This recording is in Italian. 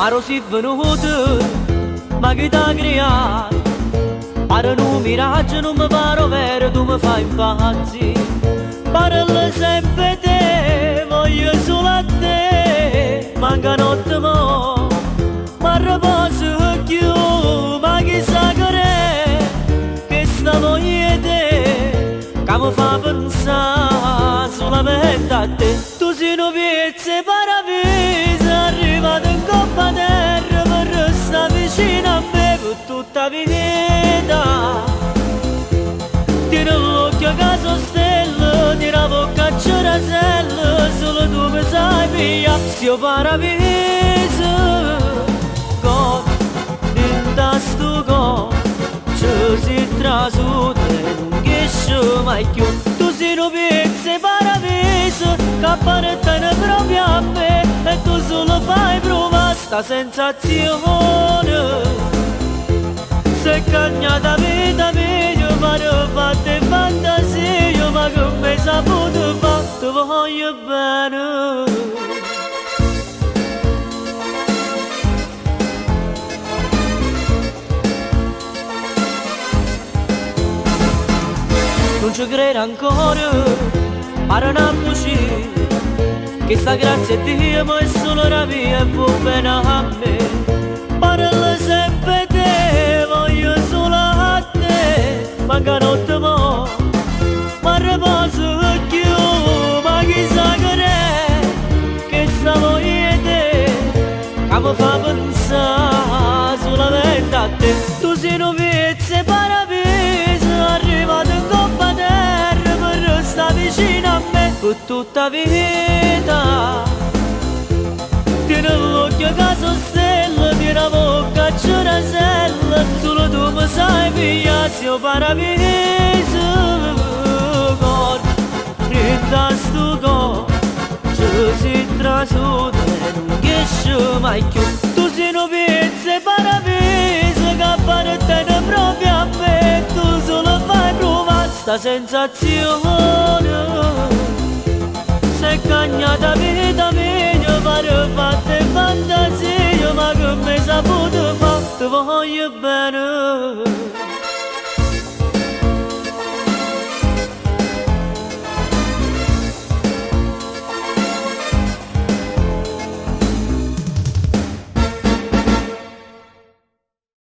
Aro si venuto, ma che t'ha creato? Pare un miraggio, non mi pare vero, tu mi fai impazzire. Parla sempre te, voglio solo a te. Manca notte mo, ma riposo più. Ma chissà che è, che sta voglia te, che mi fa pensare solamente a te. Tu sei un pezzo paradiso, arrivato in coppa terra, per restare vicino a me per tutta la vita. Tieni l'occhio che stella, tieni la bocca a cerasella, solo tu mi sai via, sto paradiso. God, in sto God, ci si trasuta e non esce mai più. Tu sei un pezzo paradiso, che appartiene proprio a me, e tu solo fai provare sta sensazione. Se cagnata vita mia, ma ne fatte fantasia, ma che mi saputo fa, ti voglio bene. Non ci credo ancora, pare una bugia, che sta grazia di Dio, ma è solo la mia e va bene a me. Parla sempre te, voglio solo a te. Manca notte mo, ma riposo più. Ma chissà che è, che sta voglia te, che mi fa pensare solamente a te. Tu sei un pezzo paradiso, arrivato in coppa terra, per restare vicino a me per tutta la vita. Tieni l'occhio che stella, tieni la bocca a cerasella, solo tu mi sai via, sto paradiso. God, rinda sto God, ci si trasuta e non esce mai più. Tu sei un pezzo paradiso, che appartiene proprio a me, tu solo fai provare sta sensazione. Se cagnata vita mia, pare fatte fantasia, ma che mi saputo fa, ti voglio bene.